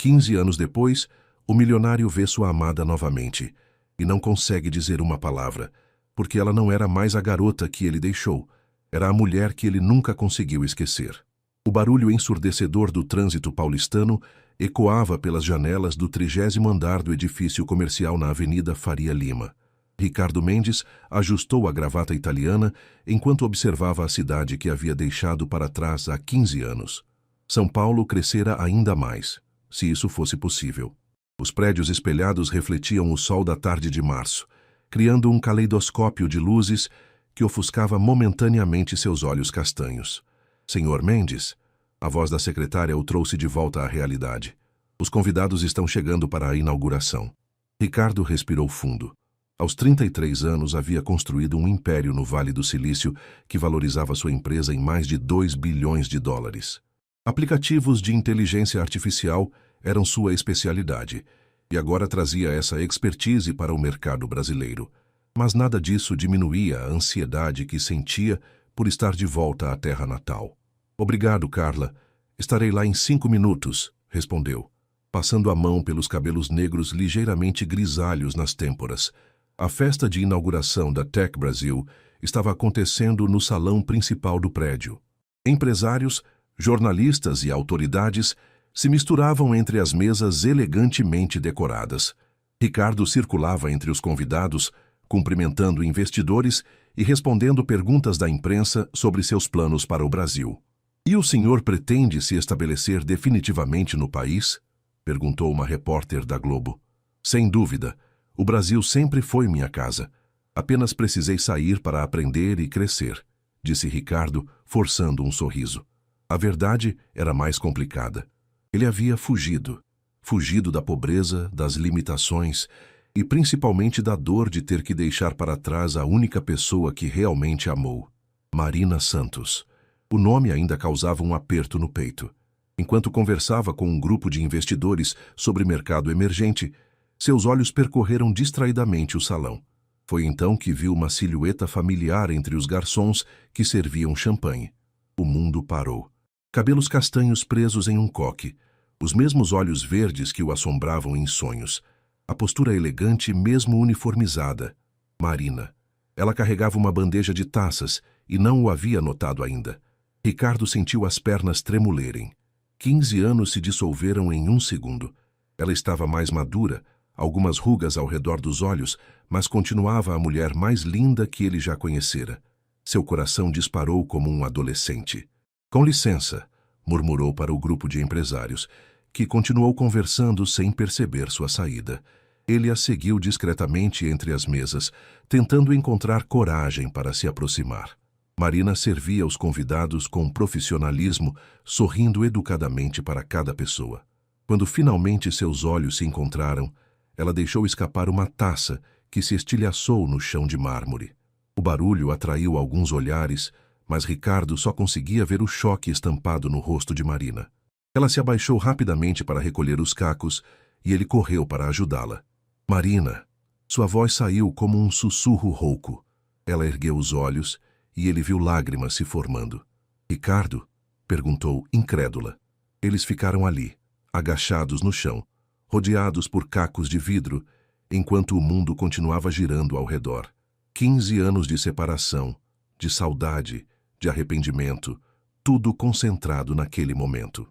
15 anos depois, o milionário vê sua amada novamente e não consegue dizer uma palavra, porque ela não era mais a garota que ele deixou, era a mulher que ele nunca conseguiu esquecer. O barulho ensurdecedor do trânsito paulistano ecoava pelas janelas do 30º andar do edifício comercial na Avenida Faria Lima. Ricardo Mendes ajustou a gravata italiana enquanto observava a cidade que havia deixado para trás há 15 anos. São Paulo crescera ainda mais, se isso fosse possível. Os prédios espelhados refletiam o sol da tarde de março, criando um caleidoscópio de luzes que ofuscava momentaneamente seus olhos castanhos. Senhor Mendes, a voz da secretária o trouxe de volta à realidade. Os convidados estão chegando para a inauguração. Ricardo respirou fundo. Aos 33 anos havia construído um império no Vale do Silício que valorizava sua empresa em mais de 2 bilhões de dólares. Aplicativos de inteligência artificial eram sua especialidade, e agora trazia essa expertise para o mercado brasileiro. Mas nada disso diminuía a ansiedade que sentia por estar de volta à terra natal. Obrigado, Carla. Estarei lá em 5 minutos, respondeu, passando a mão pelos cabelos negros ligeiramente grisalhos nas têmporas. A festa de inauguração da Tech Brasil estava acontecendo no salão principal do prédio. Empresários, jornalistas e autoridades se misturavam entre as mesas elegantemente decoradas. Ricardo circulava entre os convidados, cumprimentando investidores e respondendo perguntas da imprensa sobre seus planos para o Brasil. "E o senhor pretende se estabelecer definitivamente no país?" perguntou uma repórter da Globo. "Sem dúvida. O Brasil sempre foi minha casa. Apenas precisei sair para aprender e crescer", disse Ricardo, forçando um sorriso. A verdade era mais complicada. Ele havia fugido da pobreza, das limitações e principalmente da dor de ter que deixar para trás a única pessoa que realmente amou, Marina Santos. O nome ainda causava um aperto no peito. Enquanto conversava com um grupo de investidores sobre mercado emergente, seus olhos percorreram distraidamente o salão. Foi então que viu uma silhueta familiar entre os garçons que serviam champanhe. O mundo parou. Cabelos castanhos presos em um coque, os mesmos olhos verdes que o assombravam em sonhos. A postura elegante, mesmo uniformizada. Marina. Ela carregava uma bandeja de taças e não o havia notado ainda. Ricardo sentiu as pernas tremulerem. 15 anos se dissolveram em um segundo. Ela estava mais madura, algumas rugas ao redor dos olhos, mas continuava a mulher mais linda que ele já conhecera. Seu coração disparou como um adolescente. "Com licença", murmurou para o grupo de empresários, que continuou conversando sem perceber sua saída. Ele a seguiu discretamente entre as mesas, tentando encontrar coragem para se aproximar. Marina servia os convidados com profissionalismo, sorrindo educadamente para cada pessoa. Quando finalmente seus olhos se encontraram, ela deixou escapar uma taça que se estilhaçou no chão de mármore. O barulho atraiu alguns olhares, mas Ricardo só conseguia ver o choque estampado no rosto de Marina. Ela se abaixou rapidamente para recolher os cacos e ele correu para ajudá-la. "Marina!" Sua voz saiu como um sussurro rouco. Ela ergueu os olhos e ele viu lágrimas se formando. "Ricardo?" perguntou, incrédula. Eles ficaram ali, agachados no chão, rodeados por cacos de vidro, enquanto o mundo continuava girando ao redor. 15 anos de separação, de saudade, de arrependimento, tudo concentrado naquele momento.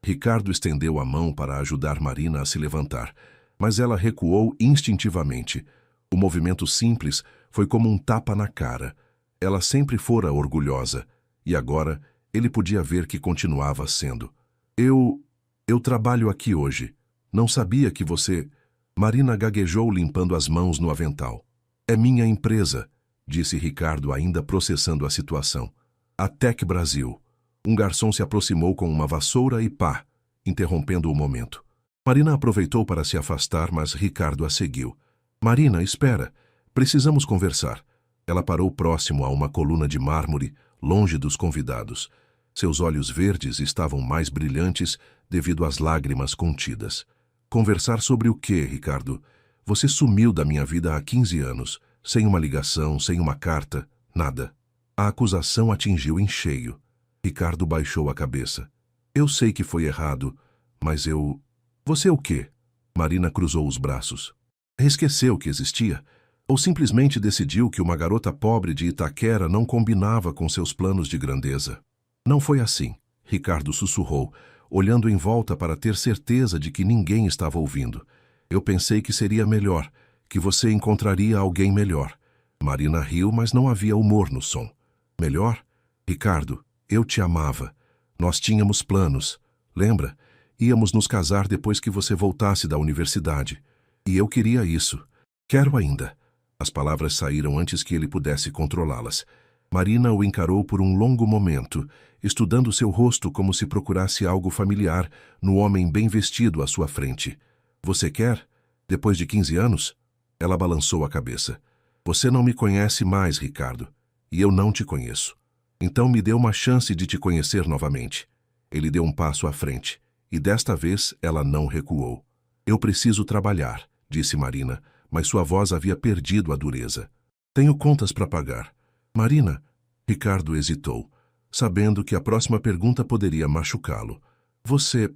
Ricardo estendeu a mão para ajudar Marina a se levantar, mas ela recuou instintivamente. O movimento simples foi como um tapa na cara. Ela sempre fora orgulhosa, e agora ele podia ver que continuava sendo. Eu trabalho aqui hoje. Não sabia que você..." Marina gaguejou limpando as mãos no avental. "É minha empresa", disse Ricardo, ainda processando a situação. "A Tech Brasil." Um garçom se aproximou com uma vassoura e pá, interrompendo o momento. Marina aproveitou para se afastar, mas Ricardo a seguiu. "Marina, espera. Precisamos conversar." Ela parou próximo a uma coluna de mármore, longe dos convidados. Seus olhos verdes estavam mais brilhantes devido às lágrimas contidas. "Conversar sobre o quê, Ricardo? Você sumiu da minha vida há 15 anos, sem uma ligação, sem uma carta, nada." A acusação atingiu em cheio. Ricardo baixou a cabeça. Eu sei que foi errado, mas eu... Você o quê? Marina cruzou os braços. Esqueceu que existia? Ou simplesmente decidiu que uma garota pobre de Itaquera não combinava com seus planos de grandeza? Não foi assim, Ricardo sussurrou, olhando em volta para ter certeza de que ninguém estava ouvindo. Eu pensei que seria melhor, que você encontraria alguém melhor. Marina riu, mas não havia humor no som. Melhor? Ricardo, eu te amava. Nós tínhamos planos. Lembra? Íamos nos casar depois que você voltasse da universidade. E eu queria isso. Quero ainda. As palavras saíram antes que ele pudesse controlá-las. Marina o encarou por um longo momento, estudando seu rosto como se procurasse algo familiar no homem bem vestido à sua frente. Você quer? Depois de 15 anos? Ela balançou a cabeça. Você não me conhece mais, Ricardo. E eu não te conheço. Então me dê uma chance de te conhecer novamente. Ele deu um passo à frente, e desta vez ela não recuou. Eu preciso trabalhar, disse Marina, mas sua voz havia perdido a dureza. Tenho contas para pagar. Marina, Ricardo hesitou, sabendo que a próxima pergunta poderia machucá-lo. Você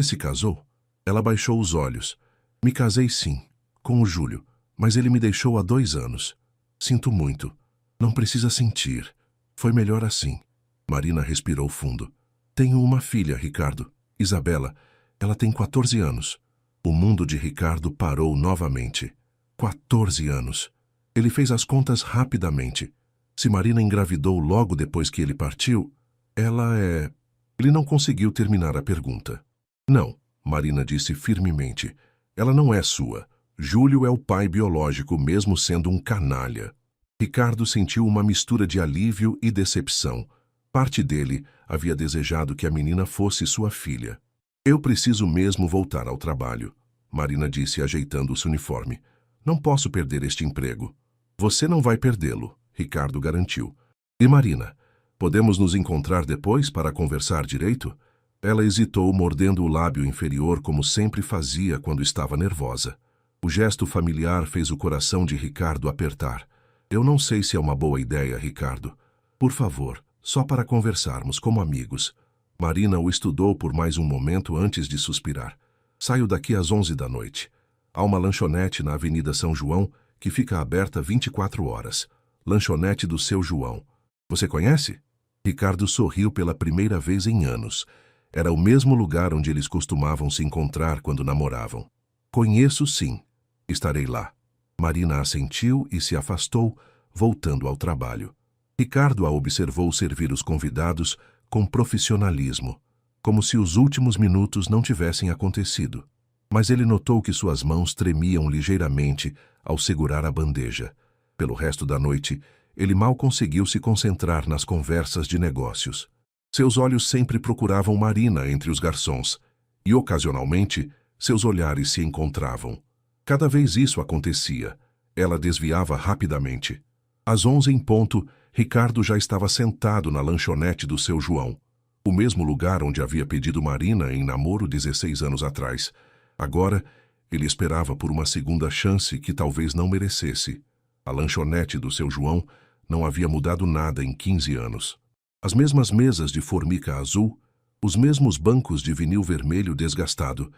se casou? Ela baixou os olhos. Me casei sim, com o Júlio, mas ele me deixou há 2 anos. Sinto muito. Não precisa sentir. Foi melhor assim. Marina respirou fundo. Tenho uma filha, Ricardo. Isabela. Ela tem 14 anos. O mundo de Ricardo parou novamente. 14 anos. Ele fez as contas rapidamente. Se Marina engravidou logo depois que ele partiu, ela é... Ele não conseguiu terminar a pergunta. Não, Marina disse firmemente. Ela não é sua. Júlio é o pai biológico, mesmo sendo um canalha. Ricardo sentiu uma mistura de alívio e decepção. Parte dele havia desejado que a menina fosse sua filha. Eu preciso mesmo voltar ao trabalho, Marina disse ajeitando o seu uniforme. Não posso perder este emprego. Você não vai perdê-lo, Ricardo garantiu. E Marina, podemos nos encontrar depois para conversar direito? Ela hesitou, mordendo o lábio inferior como sempre fazia quando estava nervosa. O gesto familiar fez o coração de Ricardo apertar. Eu não sei se é uma boa ideia, Ricardo. Por favor, só para conversarmos como amigos. Marina o estudou por mais um momento antes de suspirar. Saio daqui às 11 da noite. Há uma lanchonete na Avenida São João que fica aberta 24 horas. Lanchonete do Seu João. Você conhece? Ricardo sorriu pela primeira vez em anos. Era o mesmo lugar onde eles costumavam se encontrar quando namoravam. Conheço sim. Estarei lá. Marina assentiu e se afastou, voltando ao trabalho. Ricardo a observou servir os convidados com profissionalismo, como se os últimos minutos não tivessem acontecido. Mas ele notou que suas mãos tremiam ligeiramente ao segurar a bandeja. Pelo resto da noite, ele mal conseguiu se concentrar nas conversas de negócios. Seus olhos sempre procuravam Marina entre os garçons, e, ocasionalmente, seus olhares se encontravam. Cada vez isso acontecia, ela desviava rapidamente. Às 11 em ponto, Ricardo já estava sentado na lanchonete do Seu João, o mesmo lugar onde havia pedido Marina em namoro 16 anos atrás. Agora, ele esperava por uma segunda chance que talvez não merecesse. A lanchonete do Seu João não havia mudado nada em 15 anos. As mesmas mesas de formica azul, os mesmos bancos de vinil vermelho desgastado,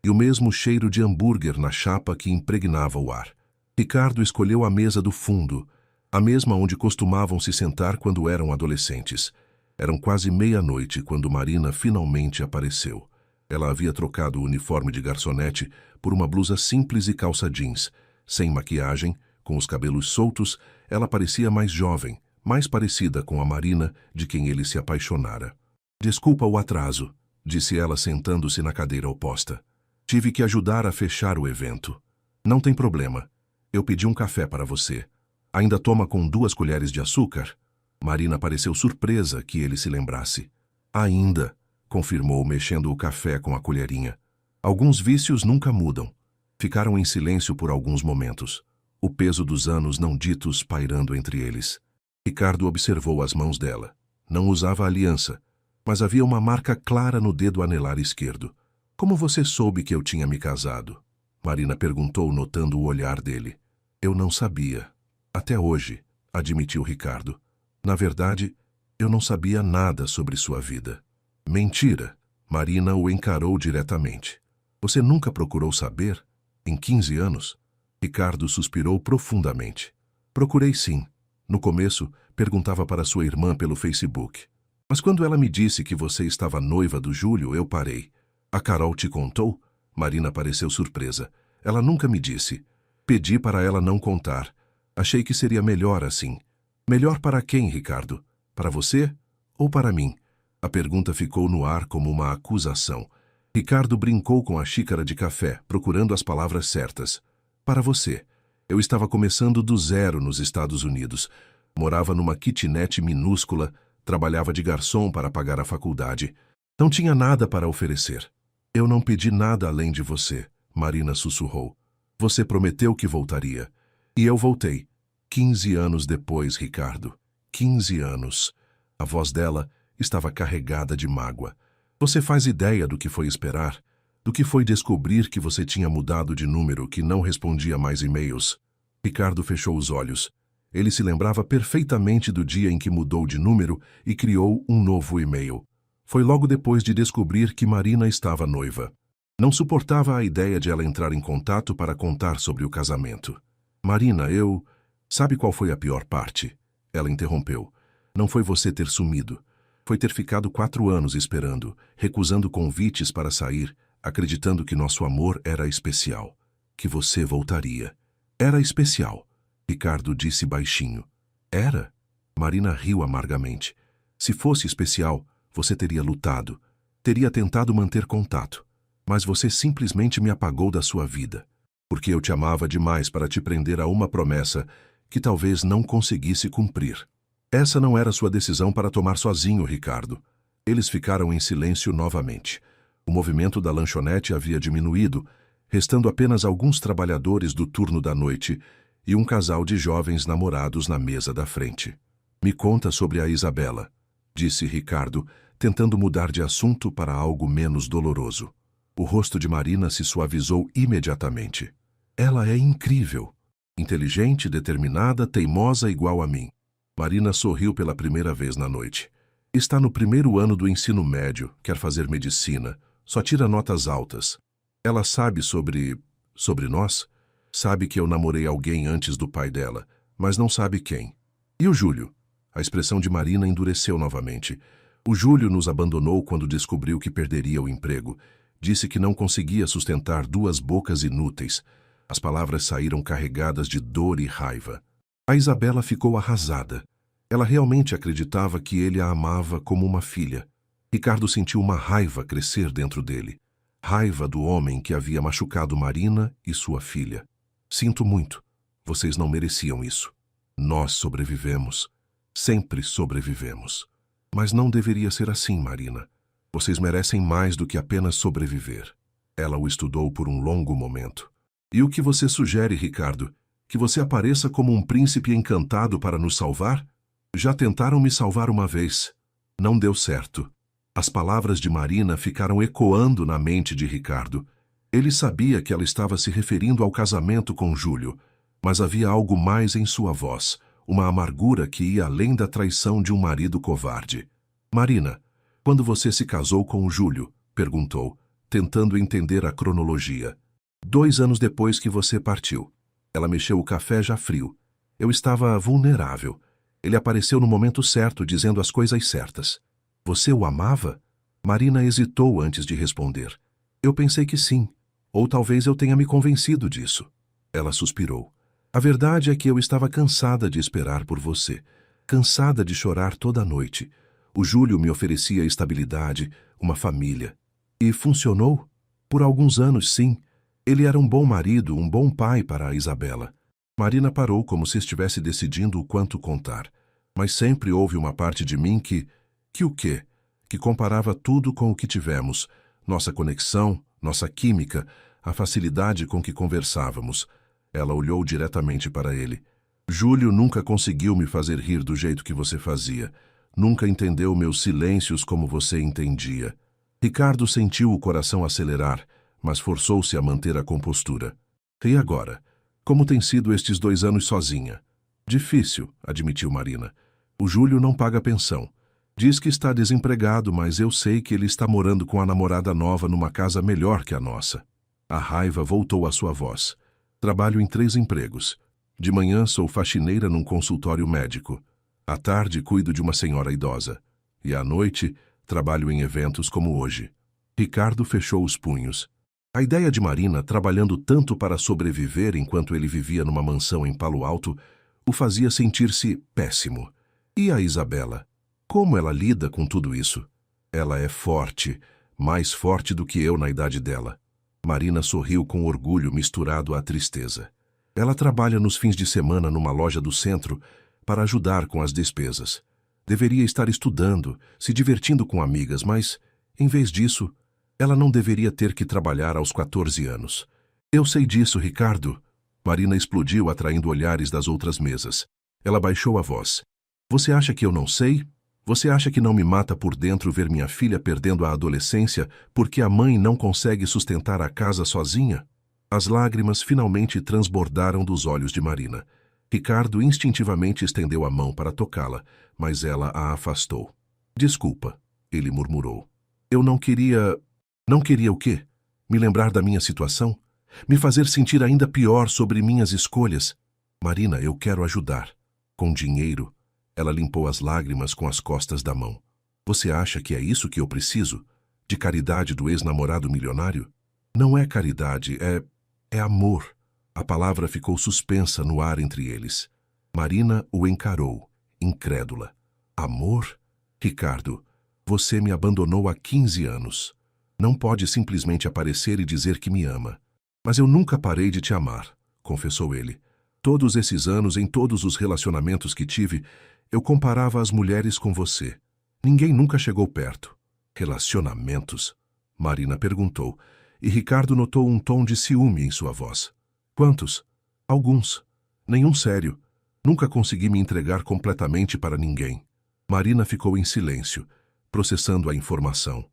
e o mesmo cheiro de hambúrguer na chapa que impregnava o ar. Ricardo escolheu a mesa do fundo, a mesma onde costumavam se sentar quando eram adolescentes. Eram quase meia-noite quando Marina finalmente apareceu. Ela havia trocado o uniforme de garçonete por uma blusa simples e calça jeans. Sem maquiagem, com os cabelos soltos, ela parecia mais jovem, mais parecida com a Marina de quem ele se apaixonara. Desculpa o atraso, disse ela sentando-se na cadeira oposta. Tive que ajudar a fechar o evento. Não tem problema. Eu pedi um café para você. Ainda toma com 2 colheres de açúcar? Marina pareceu surpresa que ele se lembrasse. Ainda, confirmou, mexendo o café com a colherinha. Alguns vícios nunca mudam. Ficaram em silêncio por alguns momentos, o peso dos anos não ditos pairando entre eles. Ricardo observou as mãos dela. Não usava aliança, mas havia uma marca clara no dedo anelar esquerdo. Como você soube que eu tinha me casado? Marina perguntou, notando o olhar dele. Eu não sabia. Até hoje, admitiu Ricardo. Na verdade, eu não sabia nada sobre sua vida. Mentira, Marina o encarou diretamente. Você nunca procurou saber? Em 15 anos? Ricardo suspirou profundamente. Procurei sim. No começo, perguntava para sua irmã pelo Facebook. Mas quando ela me disse que você estava noiva do Júlio, eu parei. A Carol te contou? Marina pareceu surpresa. Ela nunca me disse. Pedi para ela não contar. Achei que seria melhor assim. Melhor para quem, Ricardo? Para você ou para mim? A pergunta ficou no ar como uma acusação. Ricardo brincou com a xícara de café, procurando as palavras certas. Para você. Eu estava começando do zero nos Estados Unidos. Morava numa kitnet minúscula, trabalhava de garçom para pagar a faculdade. Não tinha nada para oferecer. Eu não pedi nada além de você, Marina sussurrou. Você prometeu que voltaria. E eu voltei. 15 anos depois, Ricardo. 15 anos. A voz dela estava carregada de mágoa. Você faz ideia do que foi esperar? Do que foi descobrir que você tinha mudado de número, que não respondia mais e-mails? Ricardo fechou os olhos. Ele se lembrava perfeitamente do dia em que mudou de número e criou um novo e-mail. Foi logo depois de descobrir que Marina estava noiva. Não suportava a ideia de ela entrar em contato para contar sobre o casamento. Marina, Sabe qual foi a pior parte? Ela interrompeu. Não foi você ter sumido. Foi ter ficado 4 anos esperando, recusando convites para sair, acreditando que nosso amor era especial. Que você voltaria. Era especial. Ricardo disse baixinho. Era? Marina riu amargamente. Se fosse especial, você teria lutado. Teria tentado manter contato. Mas você simplesmente me apagou da sua vida. Porque eu te amava demais para te prender a uma promessa que talvez não conseguisse cumprir. Essa não era sua decisão para tomar sozinho, Ricardo. Eles ficaram em silêncio novamente. O movimento da lanchonete havia diminuído, restando apenas alguns trabalhadores do turno da noite e um casal de jovens namorados na mesa da frente. Me conta sobre a Isabela, disse Ricardo, tentando mudar de assunto para algo menos doloroso. O rosto de Marina se suavizou imediatamente. Ela é incrível. Inteligente, determinada, teimosa igual a mim. Marina sorriu pela primeira vez na noite. Está no 1º ano do ensino médio, quer fazer medicina, só tira notas altas. Ela sabe sobre nós? Sabe que eu namorei alguém antes do pai dela, mas não sabe quem. E o Júlio? A expressão de Marina endureceu novamente. O Júlio nos abandonou quando descobriu que perderia o emprego. Disse que não conseguia sustentar 2 bocas inúteis. As palavras saíram carregadas de dor e raiva. A Isabela ficou arrasada. Ela realmente acreditava que ele a amava como uma filha. Ricardo sentiu uma raiva crescer dentro dele. Raiva do homem que havia machucado Marina e sua filha. Sinto muito. Vocês não mereciam isso. Nós sobrevivemos. Sempre sobrevivemos. Mas não deveria ser assim, Marina. Vocês merecem mais do que apenas sobreviver. Ela o estudou por um longo momento. E o que você sugere, Ricardo? Que você apareça como um príncipe encantado para nos salvar? Já tentaram me salvar uma vez. Não deu certo. As palavras de Marina ficaram ecoando na mente de Ricardo. Ele sabia que ela estava se referindo ao casamento com Júlio, mas havia algo mais em sua voz, uma amargura que ia além da traição de um marido covarde. Marina, quando você se casou com o Júlio? Perguntou, tentando entender a cronologia. 2 anos depois que você partiu. Ela mexeu o café já frio. Eu estava vulnerável. Ele apareceu no momento certo, dizendo as coisas certas. Você o amava? Marina hesitou antes de responder. Eu pensei que sim. Ou talvez eu tenha me convencido disso. Ela suspirou. A verdade é que eu estava cansada de esperar por você. Cansada de chorar toda noite. O Júlio me oferecia estabilidade, uma família. E funcionou? Por alguns anos, sim. Ele era um bom marido, um bom pai para a Isabela. Marina parou como se estivesse decidindo o quanto contar. Mas sempre houve uma parte de mim que o quê? Que comparava tudo com o que tivemos. Nossa conexão, nossa química, a facilidade com que conversávamos. Ela olhou diretamente para ele. Júlio nunca conseguiu me fazer rir do jeito que você fazia. Nunca entendeu meus silêncios como você entendia. Ricardo sentiu o coração acelerar, mas forçou-se a manter a compostura. E agora? Como tem sido estes 2 anos sozinha? Difícil, admitiu Marina. O Júlio não paga pensão. Diz que está desempregado, mas eu sei que ele está morando com a namorada nova numa casa melhor que a nossa. A raiva voltou à sua voz. Trabalho em 3 empregos. De manhã sou faxineira num consultório médico. À tarde cuido de uma senhora idosa. E à noite trabalho em eventos como hoje. Ricardo fechou os punhos. A ideia de Marina trabalhando tanto para sobreviver enquanto ele vivia numa mansão em Palo Alto o fazia sentir-se péssimo. E a Isabela? Como ela lida com tudo isso? Ela é forte, mais forte do que eu na idade dela. Marina sorriu com orgulho misturado à tristeza. Ela trabalha nos fins de semana numa loja do centro para ajudar com as despesas. Deveria estar estudando, se divertindo com amigas, mas, em vez disso, ela não deveria ter que trabalhar aos 14 anos. Eu sei disso, Ricardo. Marina explodiu, atraindo olhares das outras mesas. Ela baixou a voz. Você acha que eu não sei? Você acha que não me mata por dentro ver minha filha perdendo a adolescência porque a mãe não consegue sustentar a casa sozinha? As lágrimas finalmente transbordaram dos olhos de Marina. Ricardo instintivamente estendeu a mão para tocá-la, mas ela a afastou. Desculpa, ele murmurou. Eu não queria... Não queria o quê? Me lembrar da minha situação? Me fazer sentir ainda pior sobre minhas escolhas? Marina, eu quero ajudar. Com dinheiro. Ela limpou as lágrimas com as costas da mão. Você acha que é isso que eu preciso? De caridade do ex-namorado milionário? Não é caridade, é amor. A palavra ficou suspensa no ar entre eles. Marina o encarou, incrédula. Amor? Ricardo, você me abandonou há 15 anos. Não pode simplesmente aparecer e dizer que me ama. Mas eu nunca parei de te amar, confessou ele. Todos esses anos, em todos os relacionamentos que tive, eu comparava as mulheres com você. Ninguém nunca chegou perto. Relacionamentos? Marina perguntou, e Ricardo notou um tom de ciúme em sua voz. Quantos? Alguns. Nenhum sério. Nunca consegui me entregar completamente para ninguém. Marina ficou em silêncio, processando a informação.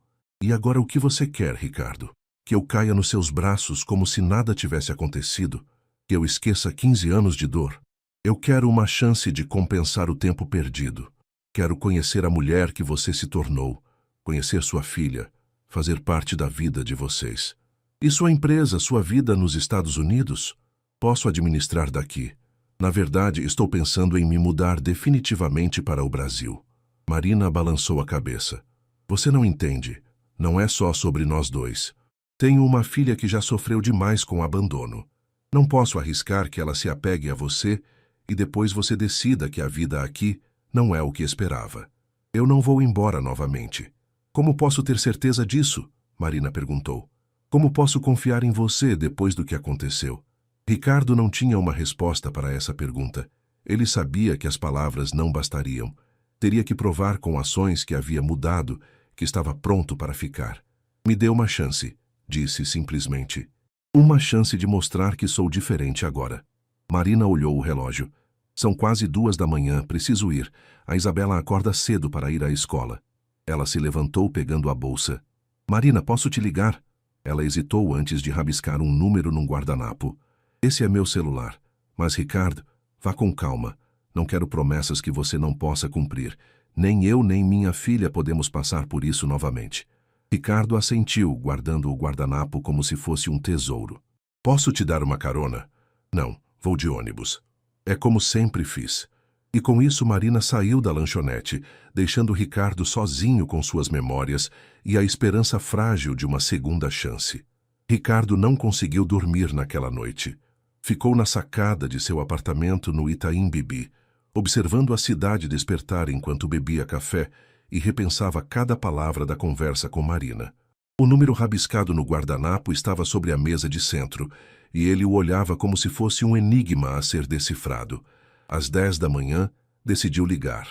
E agora o que você quer, Ricardo? Que eu caia nos seus braços como se nada tivesse acontecido? Que eu esqueça 15 anos de dor? Eu quero uma chance de compensar o tempo perdido. Quero conhecer a mulher que você se tornou, conhecer sua filha, fazer parte da vida de vocês. E sua empresa, sua vida nos Estados Unidos? Posso administrar daqui. Na verdade, estou pensando em me mudar definitivamente para o Brasil. Marina balançou a cabeça. Você não entende. Não é só sobre nós dois. Tenho uma filha que já sofreu demais com abandono. Não posso arriscar que ela se apegue a você e depois você decida que a vida aqui não é o que esperava. Eu não vou embora novamente. Como posso ter certeza disso? Marina perguntou. Como posso confiar em você depois do que aconteceu? Ricardo não tinha uma resposta para essa pergunta. Ele sabia que as palavras não bastariam. Teria que provar com ações que havia mudado, que estava pronto para ficar. Me dê uma chance, disse simplesmente. Uma chance de mostrar que sou diferente agora. Marina olhou o relógio. São quase 2 da manhã, preciso ir. A Isabela acorda cedo para ir à escola. Ela se levantou pegando a bolsa. Marina, posso te ligar? Ela hesitou antes de rabiscar um número num guardanapo. Esse é meu celular. Mas, Ricardo, vá com calma. Não quero promessas que você não possa cumprir. Nem eu nem minha filha podemos passar por isso novamente. Ricardo assentiu, guardando o guardanapo como se fosse um tesouro. Posso te dar uma carona? Não, vou de ônibus. É como sempre fiz. E com isso Marina saiu da lanchonete, deixando Ricardo sozinho com suas memórias e a esperança frágil de uma segunda chance. Ricardo não conseguiu dormir naquela noite. Ficou na sacada de seu apartamento no Itaim Bibi, observando a cidade despertar enquanto bebia café e repensava cada palavra da conversa com Marina. O número rabiscado no guardanapo estava sobre a mesa de centro, e ele o olhava como se fosse um enigma a ser decifrado. Às 10 da manhã, decidiu ligar.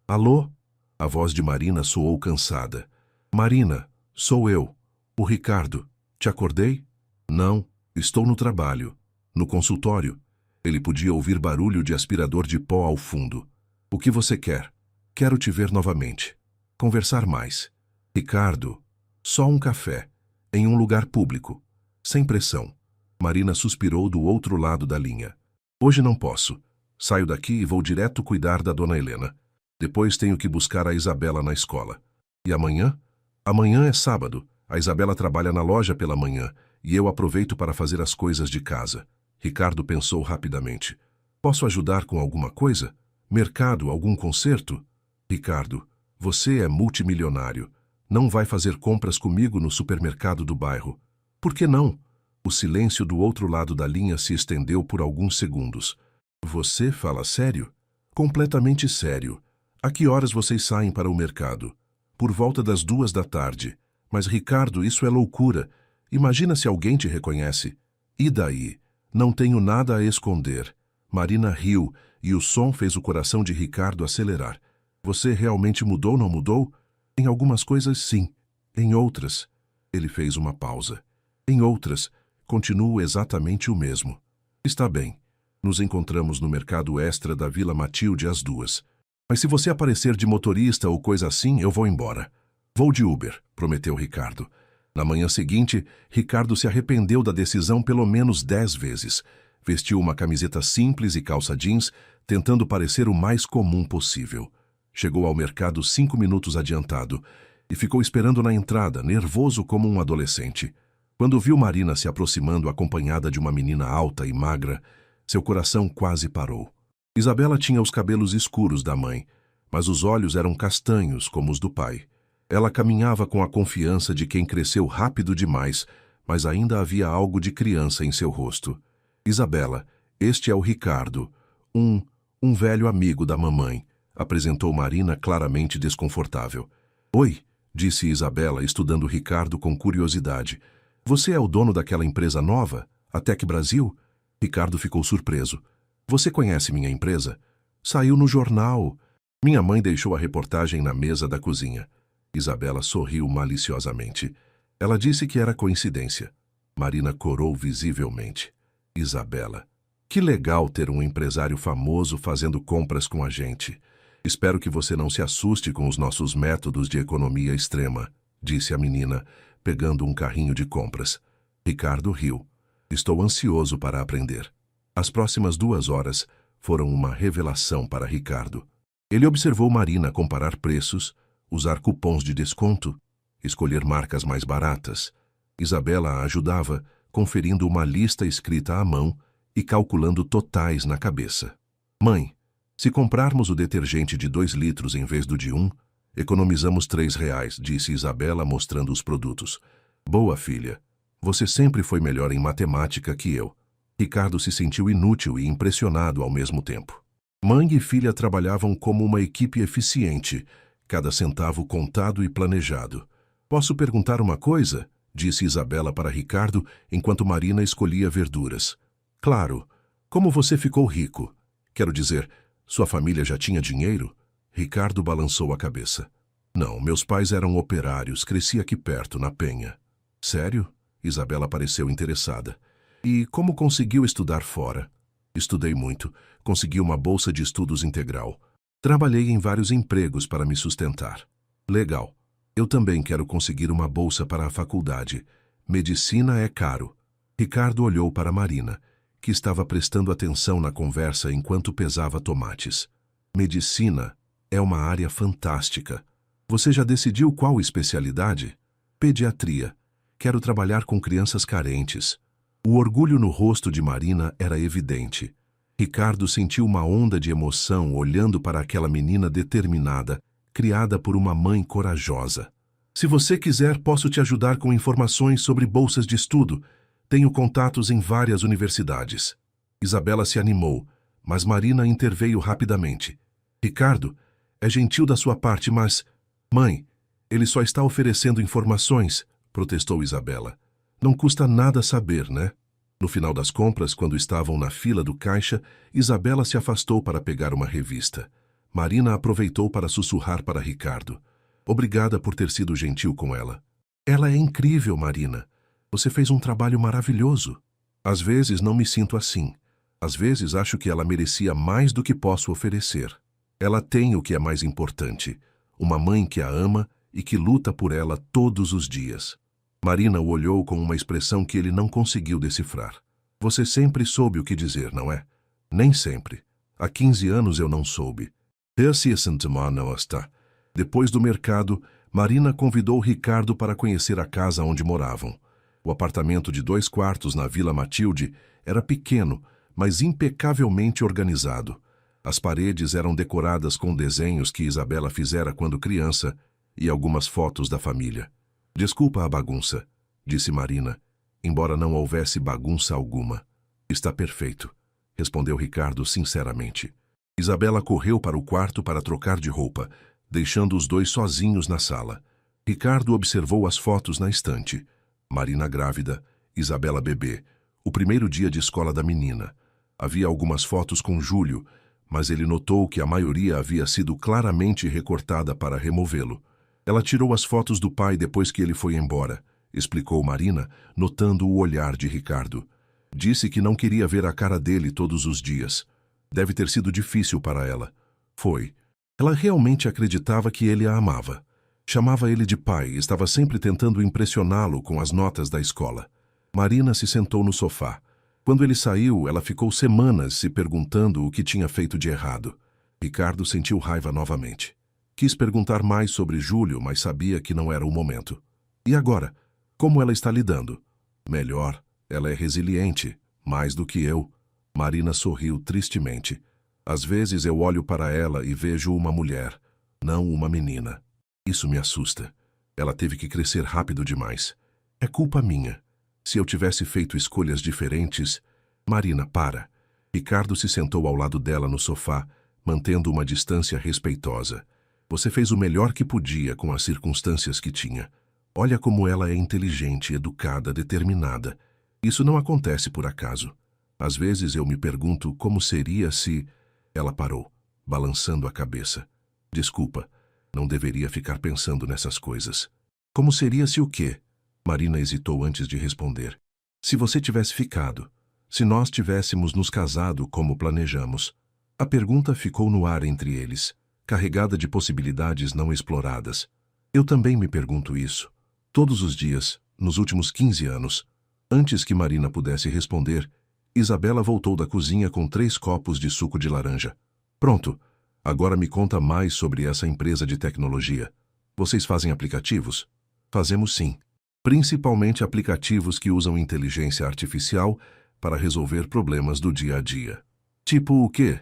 Alô? A voz de Marina soou cansada. Marina, sou eu, o Ricardo. Te acordei? Não, estou no trabalho. No consultório. Ele podia ouvir barulho de aspirador de pó ao fundo. O que você quer? Quero te ver novamente. Conversar mais. Ricardo, só um café. Em um lugar público. Sem pressão. Marina suspirou do outro lado da linha. Hoje não posso. Saio daqui e vou direto cuidar da dona Helena. Depois tenho que buscar a Isabela na escola. E amanhã? Amanhã é sábado. A Isabela trabalha na loja pela manhã e eu aproveito para fazer as coisas de casa. Ricardo pensou rapidamente. Posso ajudar com alguma coisa? Mercado, algum conserto? Ricardo, você é multimilionário. Não vai fazer compras comigo no supermercado do bairro. Por que não? O silêncio do outro lado da linha se estendeu por alguns segundos. Você fala sério? Completamente sério. A que horas vocês saem para o mercado? Por volta das 2 da tarde. Mas, Ricardo, isso é loucura. Imagina se alguém te reconhece. E daí? Não tenho nada a esconder. Marina riu e o som fez o coração de Ricardo acelerar. Você realmente mudou, não mudou? Em algumas coisas, sim. Em outras... Ele fez uma pausa. Em outras, continuo exatamente o mesmo. Está bem. Nos encontramos no mercado extra da Vila Matilde às 2. Mas se você aparecer de motorista ou coisa assim, eu vou embora. Vou de Uber, prometeu Ricardo. Na manhã seguinte, Ricardo se arrependeu da decisão pelo menos 10 vezes. Vestiu uma camiseta simples e calça jeans, tentando parecer o mais comum possível. Chegou ao mercado 5 minutos adiantado e ficou esperando na entrada, nervoso como um adolescente. Quando viu Marina se aproximando acompanhada de uma menina alta e magra, seu coração quase parou. Isabela tinha os cabelos escuros da mãe, mas os olhos eram castanhos como os do pai. Ela caminhava com a confiança de quem cresceu rápido demais, mas ainda havia algo de criança em seu rosto. Isabela, este é o Ricardo, um velho amigo da mamãe, apresentou Marina claramente desconfortável. Oi, disse Isabela, estudando Ricardo com curiosidade. Você é o dono daquela empresa nova, a Tec Brasil? Ricardo ficou surpreso. Você conhece minha empresa? Saiu no jornal. Minha mãe deixou a reportagem na mesa da cozinha. Isabela sorriu maliciosamente. Ela disse que era coincidência. Marina corou visivelmente. Isabela, que legal ter um empresário famoso fazendo compras com a gente. Espero que você não se assuste com os nossos métodos de economia extrema, disse a menina, pegando um carrinho de compras. Ricardo riu. Estou ansioso para aprender. As próximas 2 horas foram uma revelação para Ricardo. Ele observou Marina comparar preços, usar cupons de desconto, escolher marcas mais baratas. Isabela a ajudava, conferindo uma lista escrita à mão e calculando totais na cabeça. Mãe, se comprarmos o detergente de 2 litros em vez do de 1, economizamos R$3, disse Isabela mostrando os produtos. Boa, filha. Você sempre foi melhor em matemática que eu. Ricardo se sentiu inútil e impressionado ao mesmo tempo. Mãe e filha trabalhavam como uma equipe eficiente, cada centavo contado e planejado. Posso perguntar uma coisa? Disse Isabela para Ricardo, enquanto Marina escolhia verduras. Claro. Como você ficou rico? Quero dizer, sua família já tinha dinheiro? Ricardo balançou a cabeça. Não, meus pais eram operários, cresci aqui perto, na Penha. Sério? Isabela pareceu interessada. E como conseguiu estudar fora? Estudei muito, consegui uma bolsa de estudos integral. Trabalhei em vários empregos para me sustentar. Legal. Eu também quero conseguir uma bolsa para a faculdade. Medicina é caro. Ricardo olhou para Marina, que estava prestando atenção na conversa enquanto pesava tomates. Medicina é uma área fantástica. Você já decidiu qual especialidade? Pediatria. Quero trabalhar com crianças carentes. O orgulho no rosto de Marina era evidente. Ricardo sentiu uma onda de emoção olhando para aquela menina determinada, criada por uma mãe corajosa. Se você quiser, posso te ajudar com informações sobre bolsas de estudo. Tenho contatos em várias universidades. Isabela se animou, mas Marina interveio rapidamente. Ricardo, é gentil da sua parte, mas... Mãe, ele só está oferecendo informações, protestou Isabela. Não custa nada saber, né? No final das compras, quando estavam na fila do caixa, Isabela se afastou para pegar uma revista. Marina aproveitou para sussurrar para Ricardo. Obrigada por ter sido gentil com ela. Ela é incrível, Marina. Você fez um trabalho maravilhoso. Às vezes não me sinto assim. Às vezes acho que ela merecia mais do que posso oferecer. Ela tem o que é mais importante. Uma mãe que a ama e que luta por ela todos os dias. Marina o olhou com uma expressão que ele não conseguiu decifrar. Você sempre soube o que dizer, não é? Nem sempre. Há 15 anos eu não soube. Esse assentamento não está. Depois do mercado, Marina convidou Ricardo para conhecer a casa onde moravam. O apartamento de 2 quartos na Vila Matilde era pequeno, mas impecavelmente organizado. As paredes eram decoradas com desenhos que Isabela fizera quando criança e algumas fotos da família. Desculpa a bagunça, disse Marina, embora não houvesse bagunça alguma. Está perfeito, respondeu Ricardo sinceramente. Isabela correu para o quarto para trocar de roupa, deixando os dois sozinhos na sala. Ricardo observou as fotos na estante. Marina grávida, Isabela bebê, o primeiro dia de escola da menina. Havia algumas fotos com Júlio, mas ele notou que a maioria havia sido claramente recortada para removê-lo. Ela tirou as fotos do pai depois que ele foi embora, explicou Marina, notando o olhar de Ricardo. Disse que não queria ver a cara dele todos os dias. Deve ter sido difícil para ela. Foi. Ela realmente acreditava que ele a amava. Chamava ele de pai e estava sempre tentando impressioná-lo com as notas da escola. Marina se sentou no sofá. Quando ele saiu, ela ficou semanas se perguntando o que tinha feito de errado. Ricardo sentiu raiva novamente. Quis perguntar mais sobre Júlio, mas sabia que não era o momento. E agora? Como ela está lidando? Melhor. Ela é resiliente, mais do que eu. Marina sorriu tristemente. Às vezes eu olho para ela e vejo uma mulher, não uma menina. Isso me assusta. Ela teve que crescer rápido demais. É culpa minha. Se eu tivesse feito escolhas diferentes... Marina, para. Ricardo se sentou ao lado dela no sofá, mantendo uma distância respeitosa. Você fez o melhor que podia com as circunstâncias que tinha. Olha como ela é inteligente, educada, determinada. Isso não acontece por acaso. Às vezes eu me pergunto como seria se... Ela parou, balançando a cabeça. Desculpa, não deveria ficar pensando nessas coisas. Como seria se o quê? Marina hesitou antes de responder. Se você tivesse ficado. Se nós tivéssemos nos casado como planejamos. A pergunta ficou no ar entre eles, carregada de possibilidades não exploradas. Eu também me pergunto isso. Todos os dias, nos últimos 15 anos. Antes que Marina pudesse responder, Isabela voltou da cozinha com 3 copos de suco de laranja. Pronto. Agora me conta mais sobre essa empresa de tecnologia. Vocês fazem aplicativos? Fazemos sim. Principalmente aplicativos que usam inteligência artificial para resolver problemas do dia a dia. Tipo o quê?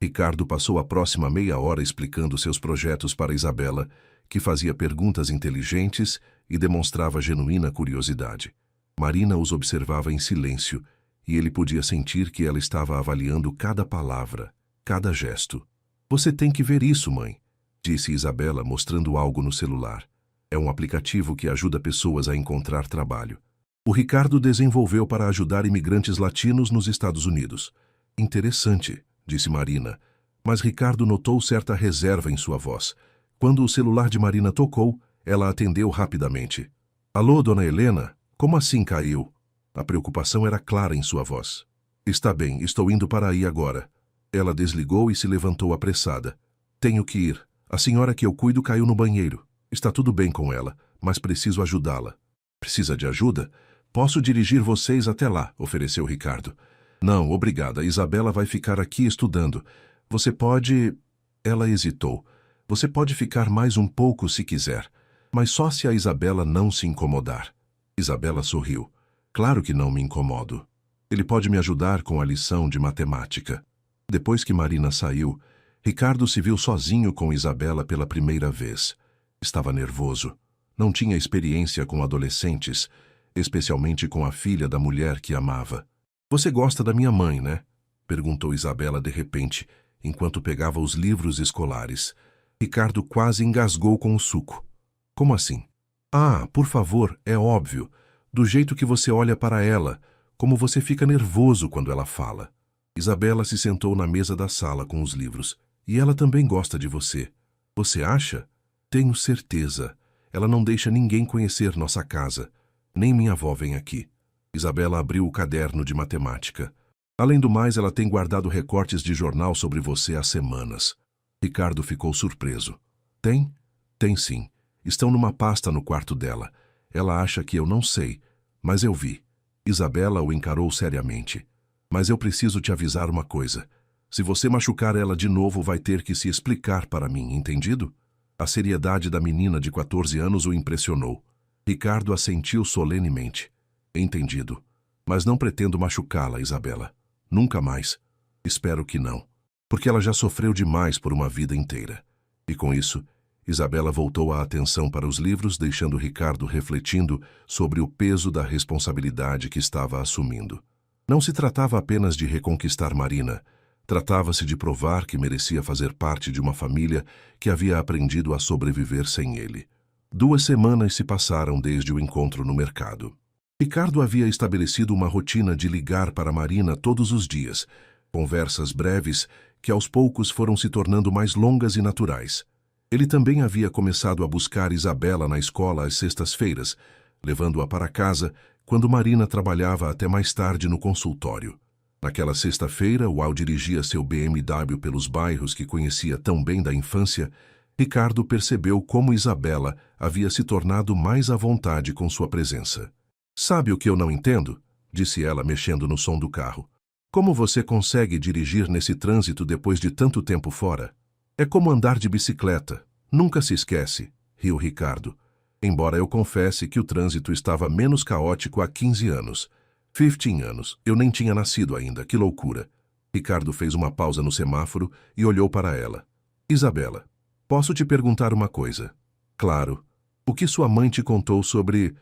Ricardo passou a próxima meia hora explicando seus projetos para Isabela, que fazia perguntas inteligentes e demonstrava genuína curiosidade. Marina os observava em silêncio, e ele podia sentir que ela estava avaliando cada palavra, cada gesto. Você tem que ver isso, mãe, disse Isabela, mostrando algo no celular. É um aplicativo que ajuda pessoas a encontrar trabalho. O Ricardo desenvolveu para ajudar imigrantes latinos nos Estados Unidos. Interessante, disse Marina, mas Ricardo notou certa reserva em sua voz. Quando o celular de Marina tocou, ela atendeu rapidamente. Alô, dona Helena? Como assim caiu? A preocupação era clara em sua voz. Está bem, estou indo para aí agora. Ela desligou e se levantou apressada. Tenho que ir. A senhora que eu cuido caiu no banheiro. Está tudo bem com ela, mas preciso ajudá-la. Precisa de ajuda? Posso dirigir vocês até lá, ofereceu Ricardo. Não, obrigada. Isabela vai ficar aqui estudando. Você pode... Ela hesitou. Você pode ficar mais um pouco se quiser, mas só se a Isabela não se incomodar. Isabela sorriu. Claro que não me incomodo. Ele pode me ajudar com a lição de matemática. Depois que Marina saiu, Ricardo se viu sozinho com Isabela pela primeira vez. Estava nervoso. Não tinha experiência com adolescentes, especialmente com a filha da mulher que amava. Você gosta da minha mãe, né? Perguntou Isabela de repente, enquanto pegava os livros escolares. Ricardo quase engasgou com o suco. Como assim? Ah, por favor, é óbvio. Do jeito que você olha para ela, como você fica nervoso quando ela fala. Isabela se sentou na mesa da sala com os livros. E ela também gosta de você. Você acha? Tenho certeza. Ela não deixa ninguém conhecer nossa casa. Nem minha avó vem aqui. Isabela abriu o caderno de matemática. Além do mais, ela tem guardado recortes de jornal sobre você há semanas. Ricardo ficou surpreso. Tem? Tem sim. Estão numa pasta no quarto dela. Ela acha que eu não sei, mas eu vi. Isabela o encarou seriamente. Mas eu preciso te avisar uma coisa. Se você machucar ela de novo, vai ter que se explicar para mim, entendido? A seriedade da menina de 14 anos o impressionou. Ricardo assentiu solenemente. Entendido. Mas não pretendo machucá-la, Isabela. Nunca mais. Espero que não. Porque ela já sofreu demais por uma vida inteira. E com isso, Isabela voltou a atenção para os livros, deixando Ricardo refletindo sobre o peso da responsabilidade que estava assumindo. Não se tratava apenas de reconquistar Marina. Tratava-se de provar que merecia fazer parte de uma família que havia aprendido a sobreviver sem ele. 2 semanas se passaram desde o encontro no mercado. Ricardo havia estabelecido uma rotina de ligar para Marina todos os dias, conversas breves que aos poucos foram se tornando mais longas e naturais. Ele também havia começado a buscar Isabela na escola às sextas-feiras, levando-a para casa quando Marina trabalhava até mais tarde no consultório. Naquela sexta-feira, ao dirigir seu BMW pelos bairros que conhecia tão bem da infância, Ricardo percebeu como Isabela havia se tornado mais à vontade com sua presença. "Sabe o que eu não entendo?", disse ela, mexendo no som do carro. "Como você consegue dirigir nesse trânsito depois de tanto tempo fora? É como andar de bicicleta. Nunca se esquece", riu Ricardo. "Embora eu confesse que o trânsito estava menos caótico há 15 anos. 15 anos. Eu nem tinha nascido ainda. Que loucura." Ricardo fez uma pausa no semáforo e olhou para ela. "Isabela, posso te perguntar uma coisa?" "Claro. O que sua mãe te contou sobre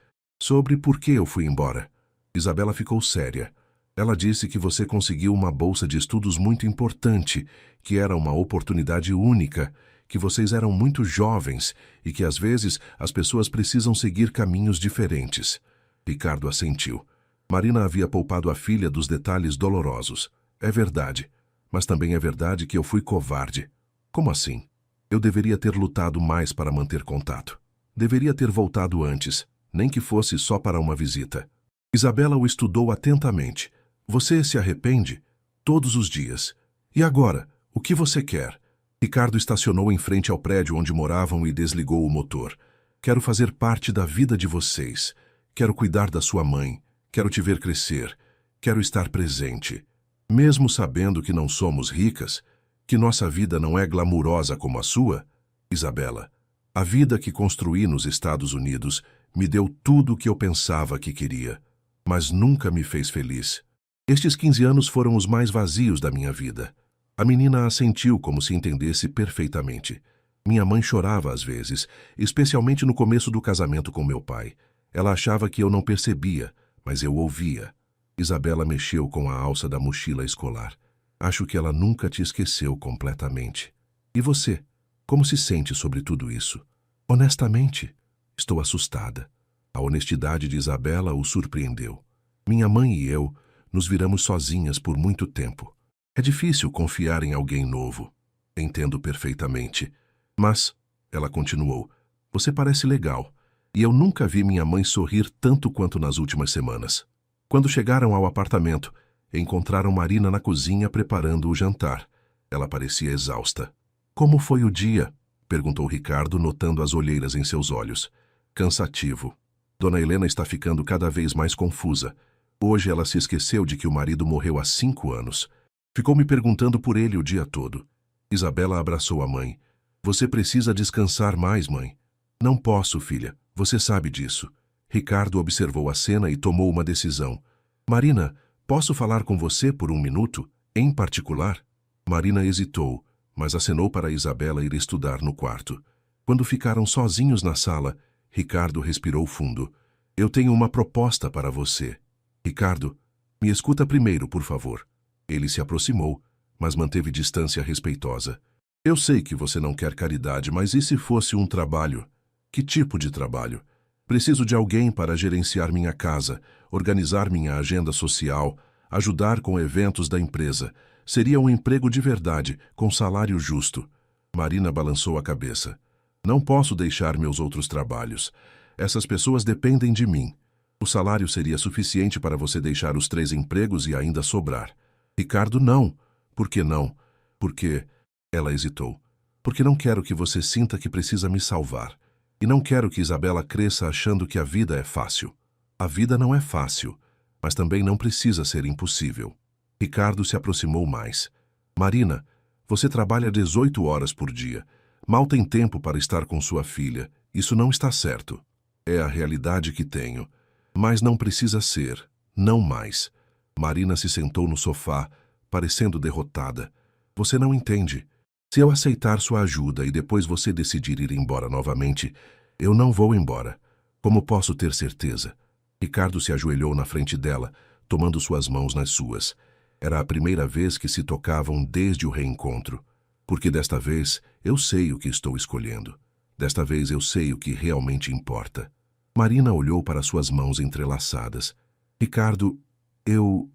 por que eu fui embora?" Isabela ficou séria. "Ela disse que você conseguiu uma bolsa de estudos muito importante, que era uma oportunidade única, que vocês eram muito jovens e que às vezes as pessoas precisam seguir caminhos diferentes." Ricardo assentiu. Marina havia poupado a filha dos detalhes dolorosos. "É verdade. Mas também é verdade que eu fui covarde." "Como assim?" "Eu deveria ter lutado mais para manter contato. Deveria ter voltado antes, nem que fosse só para uma visita." Isabela o estudou atentamente. "Você se arrepende?" "Todos os dias." "E agora, o que você quer?" Ricardo estacionou em frente ao prédio onde moravam e desligou o motor. "Quero fazer parte da vida de vocês. Quero cuidar da sua mãe. Quero te ver crescer. Quero estar presente. Mesmo sabendo que não somos ricas, que nossa vida não é glamurosa como a sua, Isabela, a vida que construí nos Estados Unidos me deu tudo o que eu pensava que queria, mas nunca me fez feliz. Estes 15 anos foram os mais vazios da minha vida." A menina assentiu como se entendesse perfeitamente. "Minha mãe chorava às vezes, especialmente no começo do casamento com meu pai. Ela achava que eu não percebia, mas eu ouvia." Isabela mexeu com a alça da mochila escolar. "Acho que ela nunca te esqueceu completamente. E você? Como se sente sobre tudo isso?" "Honestamente, estou assustada." A honestidade de Isabela o surpreendeu. "Minha mãe e eu nos viramos sozinhas por muito tempo. É difícil confiar em alguém novo." "Entendo perfeitamente. Mas," ela continuou, "você parece legal. E eu nunca vi minha mãe sorrir tanto quanto nas últimas semanas." Quando chegaram ao apartamento, encontraram Marina na cozinha preparando o jantar. Ela parecia exausta. "Como foi o dia?" perguntou Ricardo, notando as olheiras em seus olhos. "Cansativo. Dona Helena está ficando cada vez mais confusa. Hoje ela se esqueceu de que o marido morreu há 5 anos. Ficou me perguntando por ele o dia todo." Isabela abraçou a mãe. "Você precisa descansar mais, mãe." "Não posso, filha. Você sabe disso." Ricardo observou a cena e tomou uma decisão. "Marina, posso falar com você por 1 minuto, em particular?" Marina hesitou, mas acenou para Isabela ir estudar no quarto. Quando ficaram sozinhos na sala, Ricardo respirou fundo. "Eu tenho uma proposta para você." "Ricardo, me escuta primeiro, por favor." Ele se aproximou, mas manteve distância respeitosa. "Eu sei que você não quer caridade, mas e se fosse um trabalho?" "Que tipo de trabalho?" "Preciso de alguém para gerenciar minha casa, organizar minha agenda social, ajudar com eventos da empresa. Seria um emprego de verdade, com salário justo." Marina balançou a cabeça. "Não posso deixar meus outros trabalhos. Essas pessoas dependem de mim. O salário seria suficiente para você deixar os 3 empregos e ainda sobrar." "Ricardo, não." "Por que não?" "Porque..." Ela hesitou. "Porque não quero que você sinta que precisa me salvar. E não quero que Isabela cresça achando que a vida é fácil. A vida não é fácil, mas também não precisa ser impossível." Ricardo se aproximou mais. Marina, você trabalha 18 horas por dia. Mal tem tempo para estar com sua filha. Isso não está certo. É a realidade que tenho. Mas não precisa ser. Não mais. Marina se sentou no sofá, parecendo derrotada. Você não entende. Se eu aceitar sua ajuda e depois você decidir ir embora novamente, eu não vou embora. Como posso ter certeza? Ricardo se ajoelhou na frente dela, tomando suas mãos nas suas. Era a primeira vez que se tocavam desde o reencontro. Porque desta vez eu sei o que estou escolhendo. Desta vez eu sei o que realmente importa. Marina olhou para suas mãos entrelaçadas. Ricardo, eu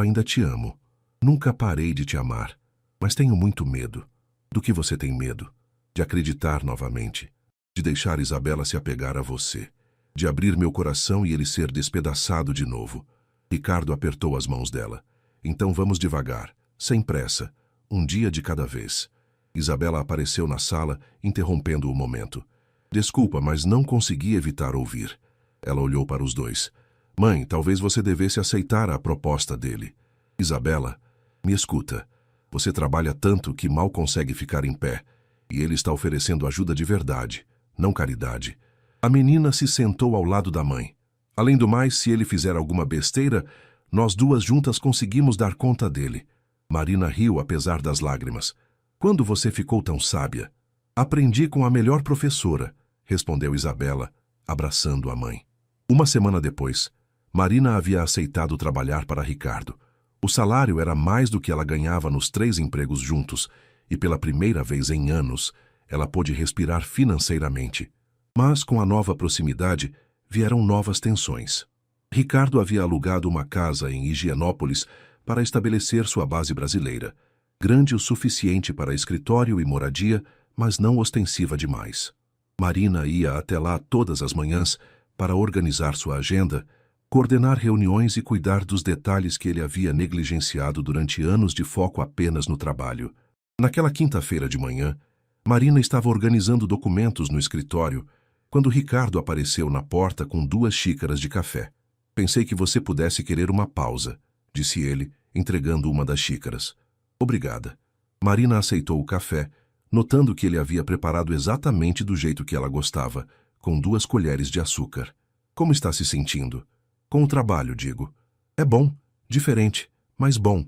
ainda te amo. Nunca parei de te amar, mas tenho muito medo. Do que você tem medo? De acreditar novamente. De deixar Isabela se apegar a você. De abrir meu coração e ele ser despedaçado de novo. Ricardo apertou as mãos dela. Então vamos devagar, sem pressa, um dia de cada vez. Isabela apareceu na sala, interrompendo o momento. Desculpa, mas não consegui evitar ouvir. Ela olhou para os dois. Mãe, talvez você devesse aceitar a proposta dele. Isabela, me escuta. Você trabalha tanto que mal consegue ficar em pé. E ele está oferecendo ajuda de verdade, não caridade. A menina se sentou ao lado da mãe. Além do mais, se ele fizer alguma besteira, nós duas juntas conseguimos dar conta dele. Marina riu apesar das lágrimas. Quando você ficou tão sábia? Aprendi com a melhor professora, respondeu Isabela, abraçando a mãe. Uma semana depois, Marina havia aceitado trabalhar para Ricardo. O salário era mais do que ela ganhava nos 3 empregos juntos, e pela primeira vez em anos, ela pôde respirar financeiramente. Mas com a nova proximidade, vieram novas tensões. Ricardo havia alugado uma casa em Higienópolis para estabelecer sua base brasileira, grande o suficiente para escritório e moradia, mas não ostensiva demais. Marina ia até lá todas as manhãs para organizar sua agenda, coordenar reuniões e cuidar dos detalhes que ele havia negligenciado durante anos de foco apenas no trabalho. Naquela quinta-feira de manhã, Marina estava organizando documentos no escritório quando Ricardo apareceu na porta com 2 xícaras de café. Pensei que você pudesse querer uma pausa, disse ele, entregando uma das xícaras. Obrigada. Marina aceitou o café, notando que ele havia preparado exatamente do jeito que ela gostava, com 2 colheres de açúcar. Como está se sentindo? Com o trabalho, digo. É bom, diferente, mas bom.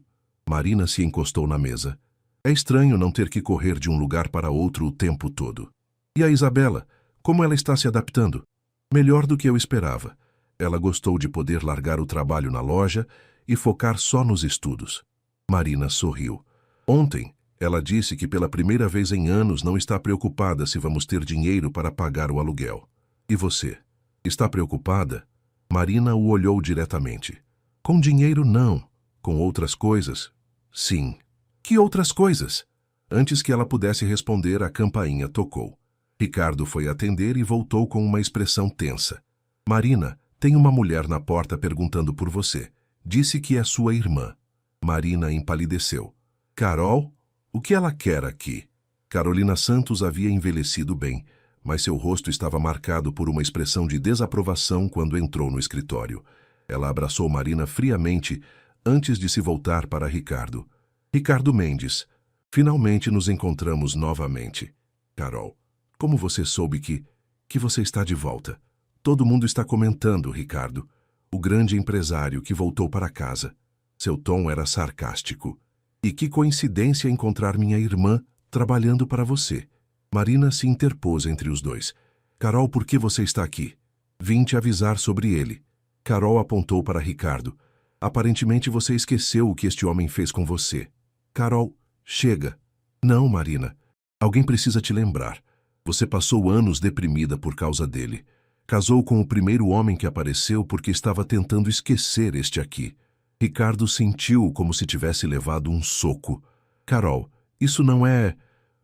Marina se encostou na mesa. É estranho não ter que correr de um lugar para outro o tempo todo. E a Isabela? Como ela está se adaptando? Melhor do que eu esperava. Ela gostou de poder largar o trabalho na loja e focar só nos estudos. Marina sorriu. Ontem, ela disse que pela primeira vez em anos não está preocupada se vamos ter dinheiro para pagar o aluguel. E você? Está preocupada? Marina o olhou diretamente. Com dinheiro, não. Com outras coisas? Sim. Que outras coisas? Antes que ela pudesse responder, a campainha tocou. Ricardo foi atender e voltou com uma expressão tensa. Marina, tem uma mulher na porta perguntando por você. Disse que é sua irmã. Marina empalideceu. Carol? O que ela quer aqui? Carolina Santos havia envelhecido bem, mas seu rosto estava marcado por uma expressão de desaprovação quando entrou no escritório. Ela abraçou Marina friamente antes de se voltar para Ricardo. Ricardo Mendes, finalmente nos encontramos novamente. Carol, como você soube que você está de volta? Todo mundo está comentando, Ricardo. O grande empresário que voltou para casa. Seu tom era sarcástico. E que coincidência encontrar minha irmã trabalhando para você. Marina se interpôs entre os dois. Carol, por que você está aqui? Vim te avisar sobre ele. Carol apontou para Ricardo. Aparentemente você esqueceu o que este homem fez com você. Carol, chega. Não, Marina. Alguém precisa te lembrar. Você passou anos deprimida por causa dele. Casou com o primeiro homem que apareceu porque estava tentando esquecer este aqui. Ricardo sentiu como se tivesse levado um soco. Carol, isso não é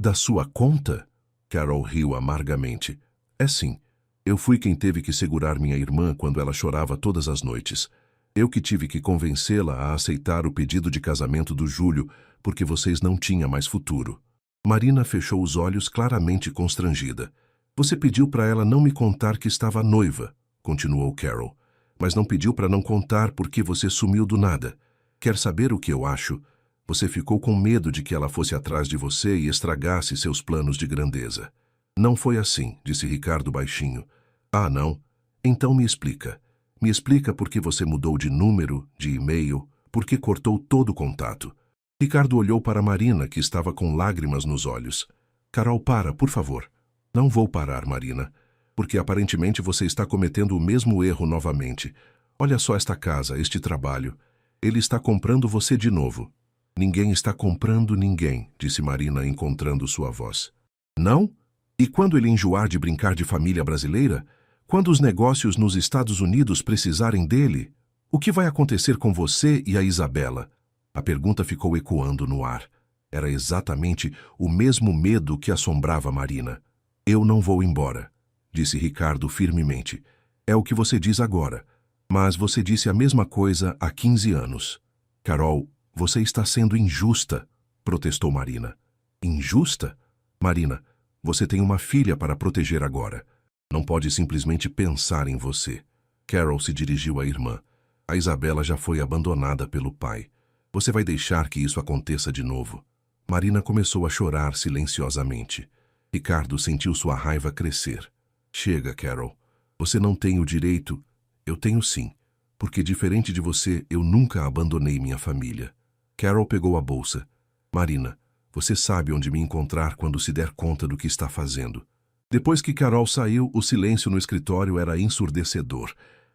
da sua conta? Carol riu amargamente. É sim. Eu fui quem teve que segurar minha irmã quando ela chorava todas as noites. Eu que tive que convencê-la a aceitar o pedido de casamento do Júlio, porque vocês não tinham mais futuro. Marina fechou os olhos claramente constrangida. Você pediu para ela não me contar que estava noiva, continuou Carol. Mas não pediu para não contar porque você sumiu do nada. Quer saber o que eu acho? Você ficou com medo de que ela fosse atrás de você e estragasse seus planos de grandeza. Não foi assim, disse Ricardo baixinho. Ah, não? Então me explica. Me explica por que você mudou de número, de e-mail, por que cortou todo o contato. Ricardo olhou para Marina, que estava com lágrimas nos olhos. Carol, para, por favor. Não vou parar, Marina, porque aparentemente você está cometendo o mesmo erro novamente. Olha só esta casa, este trabalho. Ele está comprando você de novo. Ninguém está comprando ninguém, disse Marina, encontrando sua voz. Não? E quando ele enjoar de brincar de família brasileira? Quando os negócios nos Estados Unidos precisarem dele? O que vai acontecer com você e a Isabela? A pergunta ficou ecoando no ar. Era exatamente o mesmo medo que assombrava Marina. Eu não vou embora, disse Ricardo firmemente. É o que você diz agora, mas você disse a mesma coisa há 15 anos. Carol, você está sendo injusta, protestou Marina. Injusta? Marina, você tem uma filha para proteger agora. Não pode simplesmente pensar em você. Carol se dirigiu à irmã. A Isabela já foi abandonada pelo pai. Você vai deixar que isso aconteça de novo? Marina começou a chorar silenciosamente. Ricardo sentiu sua raiva crescer. Chega, Carol. Você não tem o direito... Eu tenho sim, porque diferente de você, eu nunca abandonei minha família. Carol pegou a bolsa. Marina, você sabe onde me encontrar quando se der conta do que está fazendo. Depois que Carol saiu, o silêncio no escritório era ensurdecedor.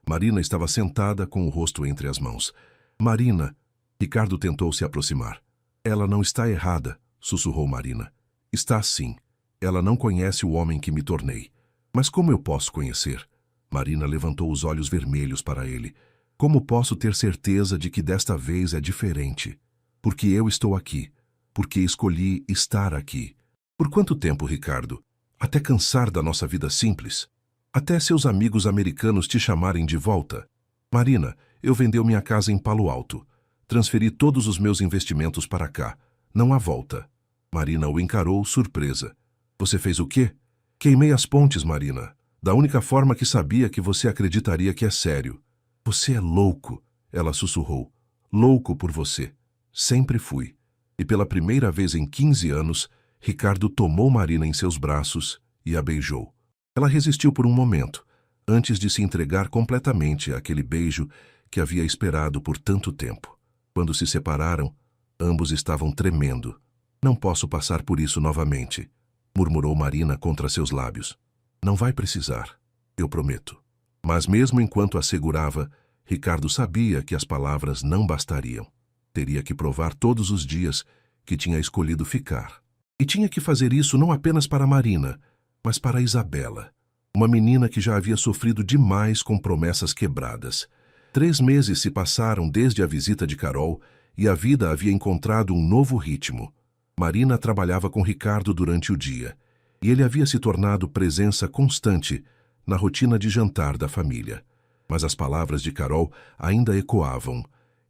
Marina estava sentada com o rosto entre as mãos. Marina... Ricardo tentou se aproximar. Ela não está errada, sussurrou Marina. Está sim. Ela não conhece o homem que me tornei. Mas como eu posso conhecer? Marina levantou os olhos vermelhos para ele. Como posso ter certeza de que desta vez é diferente? Porque eu estou aqui. Porque escolhi estar aqui. Por quanto tempo, Ricardo? Até cansar da nossa vida simples? Até seus amigos americanos te chamarem de volta? Marina, eu vendi minha casa em Palo Alto. Transferi todos os meus investimentos para cá. Não há volta. Marina o encarou, surpresa. Você fez o quê? Queimei as pontes, Marina. Da única forma que sabia que você acreditaria que é sério. Você é louco, ela sussurrou. Louco por você. Sempre fui. E pela primeira vez em 15 anos, Ricardo tomou Marina em seus braços e a beijou. Ela resistiu por um momento, antes de se entregar completamente àquele beijo que havia esperado por tanto tempo. Quando se separaram, ambos estavam tremendo. Não posso passar por isso novamente, murmurou Marina contra seus lábios. Não vai precisar, eu prometo. Mas mesmo enquanto assegurava, Ricardo sabia que as palavras não bastariam. Teria que provar todos os dias que tinha escolhido ficar. E tinha que fazer isso não apenas para Marina, mas para Isabela, uma menina que já havia sofrido demais com promessas quebradas. 3 meses se passaram desde a visita de Carol e a vida havia encontrado um novo ritmo. Marina trabalhava com Ricardo durante o dia e ele havia se tornado presença constante na rotina de jantar da família. Mas as palavras de Carol ainda ecoavam,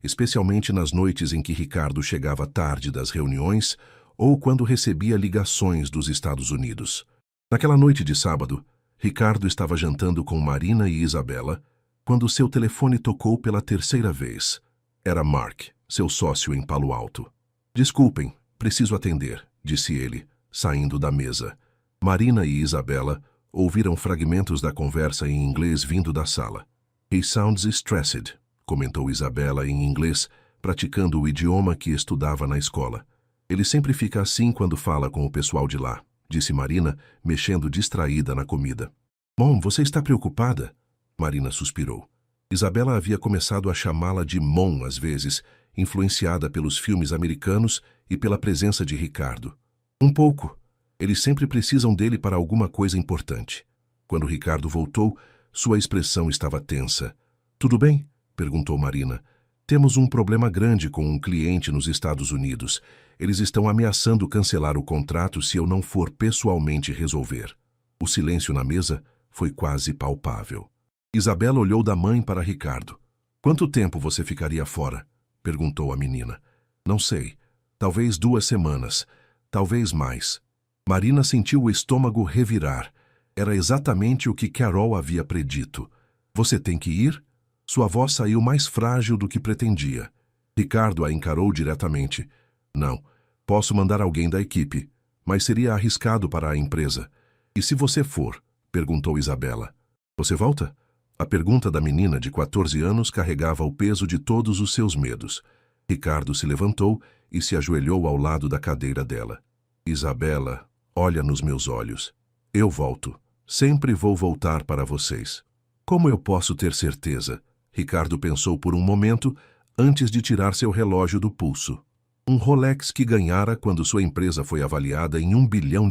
especialmente nas noites em que Ricardo chegava tarde das reuniões ou quando recebia ligações dos Estados Unidos. Naquela noite de sábado, Ricardo estava jantando com Marina e Isabela quando seu telefone tocou pela 3ª vez. Era Mark, seu sócio em Palo Alto. Desculpem, preciso atender, disse ele, saindo da mesa. Marina e Isabela ouviram fragmentos da conversa em inglês vindo da sala. He sounds stressed, comentou Isabela em inglês, praticando o idioma que estudava na escola. Ele sempre fica assim quando fala com o pessoal de lá, disse Marina, mexendo distraída na comida. Mom, você está preocupada? Marina suspirou. Isabela havia começado a chamá-la de Mom às vezes, influenciada pelos filmes americanos e pela presença de Ricardo. Um pouco. Eles sempre precisam dele para alguma coisa importante. Quando Ricardo voltou, sua expressão estava tensa. Tudo bem? Perguntou Marina. Temos um problema grande com um cliente nos Estados Unidos. Eles estão ameaçando cancelar o contrato se eu não for pessoalmente resolver. O silêncio na mesa foi quase palpável. Isabela olhou da mãe para Ricardo. Quanto tempo você ficaria fora? Perguntou a menina. Não sei. Talvez 2 semanas. Talvez mais. Marina sentiu o estômago revirar. Era exatamente o que Carol havia predito. Você tem que ir? Sua voz saiu mais frágil do que pretendia. Ricardo a encarou diretamente. Não. Posso mandar alguém da equipe, mas seria arriscado para a empresa. E se você for? Perguntou Isabela. Você volta? A pergunta da menina de 14 anos carregava o peso de todos os seus medos. Ricardo se levantou e se ajoelhou ao lado da cadeira dela. Isabela, olha nos meus olhos. Eu volto. Sempre vou voltar para vocês. Como eu posso ter certeza? Ricardo pensou por um momento antes de tirar seu relógio do pulso. Um Rolex que ganhara quando sua empresa foi avaliada em US$ 1 bilhão.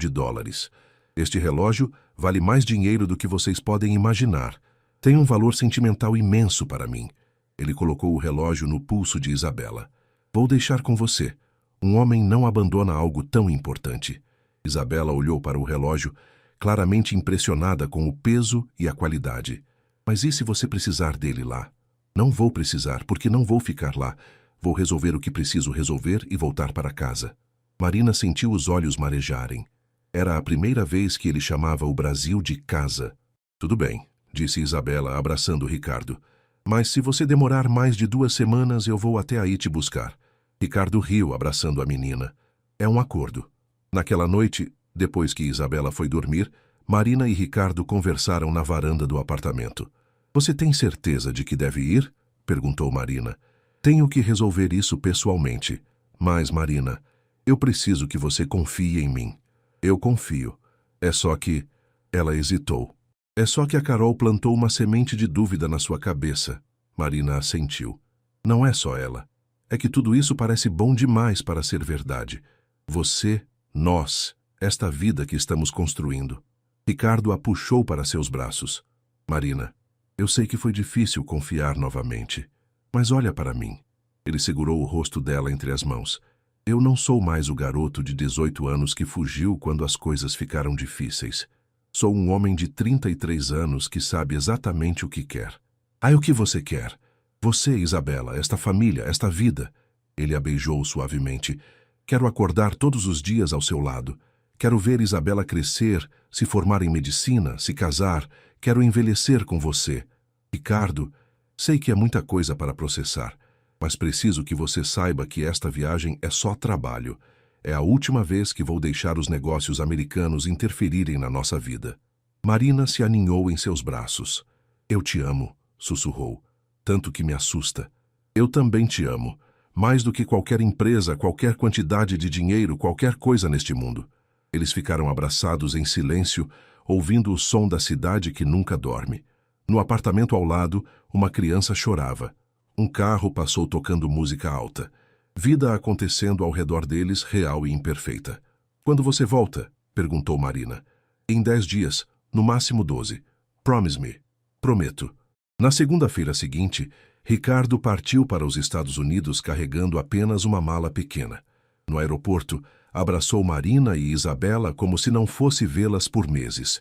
Este relógio vale mais dinheiro do que vocês podem imaginar. Tem um valor sentimental imenso para mim. Ele colocou o relógio no pulso de Isabela. Vou deixar com você. Um homem não abandona algo tão importante. Isabela olhou para o relógio, claramente impressionada com o peso e a qualidade. Mas e se você precisar dele lá? Não vou precisar, porque não vou ficar lá. Vou resolver o que preciso resolver e voltar para casa. Marina sentiu os olhos marejarem. Era a primeira vez que ele chamava o Brasil de casa. Tudo bem, disse Isabela, abraçando Ricardo. Mas se você demorar mais de 2 semanas, eu vou até aí te buscar. Ricardo riu, abraçando a menina. É um acordo. Naquela noite, depois que Isabela foi dormir, Marina e Ricardo conversaram na varanda do apartamento. Você tem certeza de que deve ir? Perguntou Marina. Tenho que resolver isso pessoalmente. Mas, Marina, eu preciso que você confie em mim. Eu confio. É só que... Ela hesitou. É só que a Carol plantou uma semente de dúvida na sua cabeça. Marina assentiu. Não é só ela. É que tudo isso parece bom demais para ser verdade. Você, nós, esta vida que estamos construindo. Ricardo a puxou para seus braços. Marina, eu sei que foi difícil confiar novamente. Mas olha para mim. Ele segurou o rosto dela entre as mãos. Eu não sou mais o garoto de 18 anos que fugiu quando as coisas ficaram difíceis. Sou um homem de 33 anos que sabe exatamente o que quer. Ah, o que você quer? Você, Isabela, esta família, esta vida. Ele a beijou suavemente. Quero acordar todos os dias ao seu lado. Quero ver Isabela crescer, se formar em medicina, se casar. Quero envelhecer com você. Ricardo, sei que é muita coisa para processar, mas preciso que você saiba que esta viagem é só trabalho. É a última vez que vou deixar os negócios americanos interferirem na nossa vida. Marina se aninhou em seus braços. Eu te amo, sussurrou, tanto que me assusta. Eu também te amo, mais do que qualquer empresa, qualquer quantidade de dinheiro, qualquer coisa neste mundo. Eles ficaram abraçados em silêncio, ouvindo o som da cidade que nunca dorme. No apartamento ao lado, uma criança chorava. Um carro passou tocando música alta. Vida acontecendo ao redor deles, real e imperfeita. Quando você volta? Perguntou Marina. Em 10 dias, no máximo 12. Promise me. Prometo. Na segunda-feira seguinte, Ricardo partiu para os Estados Unidos carregando apenas uma mala pequena. No aeroporto, abraçou Marina e Isabela como se não fosse vê-las por meses.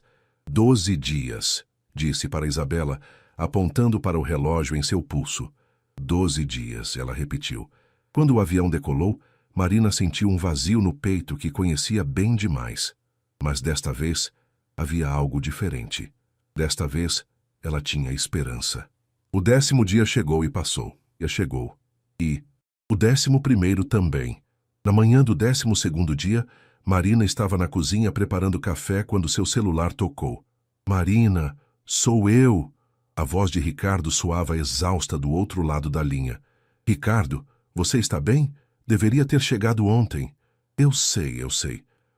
12 dias, disse para Isabela, apontando para o relógio em seu pulso. 12 dias, ela repetiu. Quando o avião decolou, Marina sentiu um vazio no peito que conhecia bem demais. Mas desta vez, havia algo diferente. Desta vez, ela tinha esperança. O 10º dia chegou e passou. E o 11º também. Na manhã do 12º dia, Marina estava na cozinha preparando café quando seu celular tocou. Marina, sou eu! A voz de Ricardo soava exausta do outro lado da linha. Ricardo, você está bem? Deveria ter chegado ontem. Eu sei.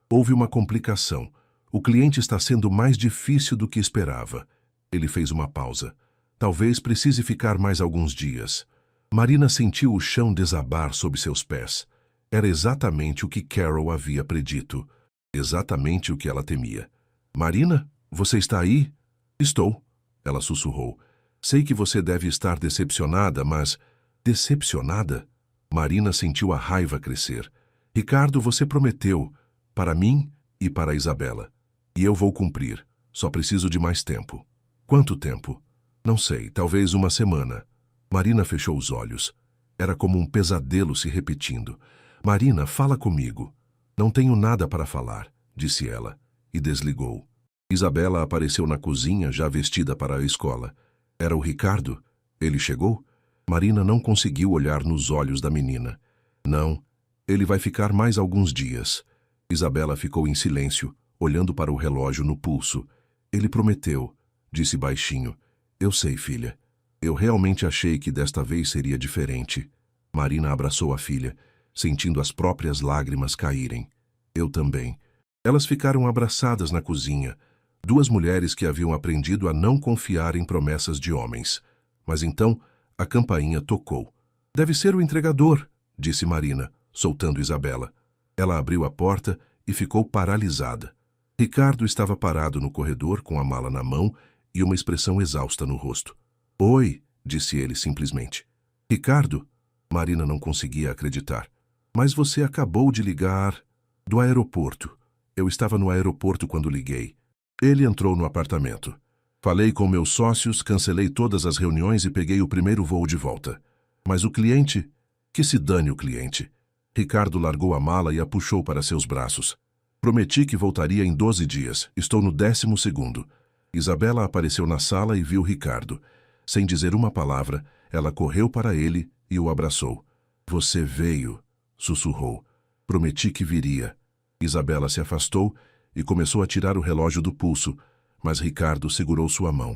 Houve uma complicação. O cliente está sendo mais difícil do que esperava. Ele fez uma pausa. Talvez precise ficar mais alguns dias. Marina sentiu o chão desabar sob seus pés. Era exatamente o que Carol havia predito. Exatamente o que ela temia. Marina, você está aí? Estou, ela sussurrou. Sei que você deve estar decepcionada, mas... Decepcionada? Marina sentiu a raiva crescer. Ricardo, você prometeu, para mim e para Isabela. E eu vou cumprir. Só preciso de mais tempo. Quanto tempo? Não sei, talvez 1 semana. Marina fechou os olhos. Era como um pesadelo se repetindo. Marina, fala comigo. Não tenho nada para falar, disse ela, e desligou. Isabela apareceu na cozinha, já vestida para a escola. Era o Ricardo? Ele chegou? Marina não conseguiu olhar nos olhos da menina. Não, Ele vai ficar mais alguns dias. Isabela ficou em silêncio, olhando para o relógio no pulso. Ele prometeu, disse baixinho. Eu sei, filha. Eu realmente achei que desta vez seria diferente. Marina abraçou a filha, sentindo as próprias lágrimas caírem. Eu também. Elas ficaram abraçadas na cozinha, duas mulheres que haviam aprendido a não confiar em promessas de homens. Mas então, a campainha tocou. Deve ser o entregador, disse Marina, soltando Isabela. Ela abriu a porta e ficou paralisada. Ricardo estava parado no corredor com a mala na mão e uma expressão exausta no rosto. Oi, disse ele simplesmente. Ricardo? Marina não conseguia acreditar. Mas você acabou de ligar do aeroporto. Eu estava no aeroporto quando liguei. Ele entrou no apartamento. Falei com meus sócios, cancelei todas as reuniões e peguei o primeiro voo de volta. Mas o cliente? Que se dane o cliente. Ricardo largou a mala e a puxou para seus braços. Prometi que voltaria em 12 dias. Estou no 12º. Isabela apareceu na sala e viu Ricardo. Sem dizer uma palavra, ela correu para ele e o abraçou. Você veio, sussurrou. Prometi que viria. Isabela se afastou e começou a tirar o relógio do pulso, mas Ricardo segurou sua mão.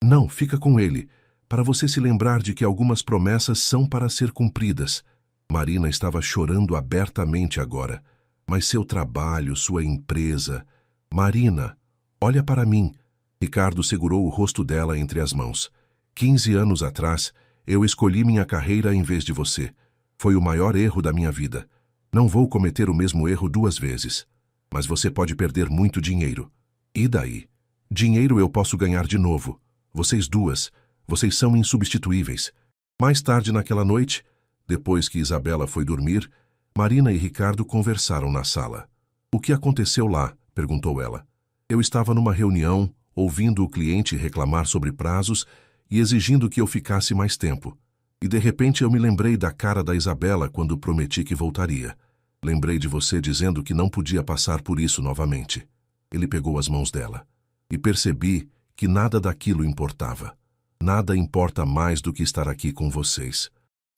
Não, fica com ele, para você se lembrar de que algumas promessas são para ser cumpridas. Marina estava chorando abertamente agora. Mas seu trabalho, sua empresa... Marina, olha para mim. Ricardo segurou o rosto dela entre as mãos. 15 anos atrás, eu escolhi minha carreira em vez de você. Foi o maior erro da minha vida. Não vou cometer o mesmo erro 2 vezes. Mas você pode perder muito dinheiro. E daí? Dinheiro eu posso ganhar de novo. Vocês duas, vocês são insubstituíveis. Mais tarde naquela noite, depois que Isabela foi dormir, Marina e Ricardo conversaram na sala. O que aconteceu lá? Perguntou ela. Eu estava numa reunião, ouvindo o cliente reclamar sobre prazos e exigindo que eu ficasse mais tempo. E de repente eu me lembrei da cara da Isabela quando prometi que voltaria. Lembrei de você dizendo que não podia passar por isso novamente. Ele pegou as mãos dela. E percebi que nada daquilo importava. Nada importa mais do que estar aqui com vocês.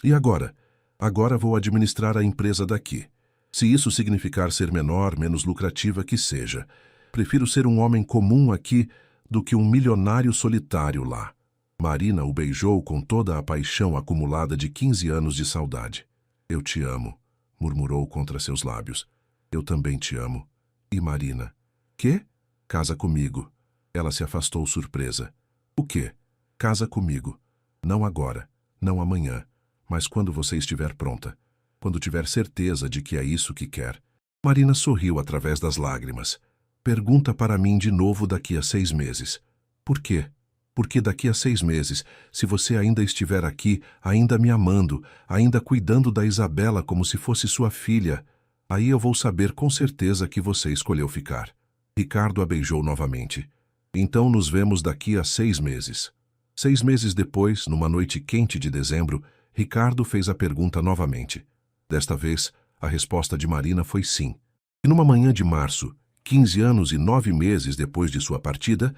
E agora? Agora vou administrar a empresa daqui. Se isso significar ser menor, menos lucrativa que seja, prefiro ser um homem comum aqui do que um milionário solitário lá. Marina o beijou com toda a paixão acumulada de 15 anos de saudade. Eu te amo, murmurou contra seus lábios. Eu também te amo. E Marina? Quê? Casa comigo. Ela se afastou surpresa. O quê? Casa comigo. Não agora, não amanhã. Mas quando você estiver pronta, quando tiver certeza de que é isso que quer. Marina sorriu através das lágrimas. Pergunta para mim de novo daqui a 6 meses. Por quê? Porque daqui a 6 meses, se você ainda estiver aqui, ainda me amando, ainda cuidando da Isabela como se fosse sua filha, aí eu vou saber com certeza que você escolheu ficar. Ricardo a beijou novamente. Então nos vemos daqui a 6 meses. 6 meses depois, numa noite quente de dezembro, Ricardo fez a pergunta novamente. Desta vez, a resposta de Marina foi sim. E numa manhã de março, 15 anos e 9 meses depois de sua partida,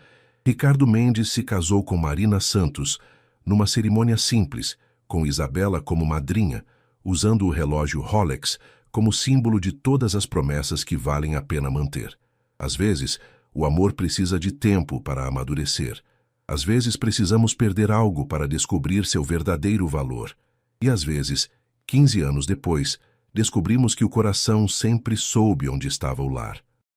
Ricardo Mendes se casou com Marina Santos, numa cerimônia simples, com Isabela como madrinha, usando o relógio Rolex como símbolo de todas as promessas que valem a pena manter. Às vezes, o amor precisa de tempo para amadurecer. Às vezes precisamos perder algo para descobrir seu verdadeiro valor. E às vezes, 15 anos depois, descobrimos que o coração sempre soube onde estava o lar.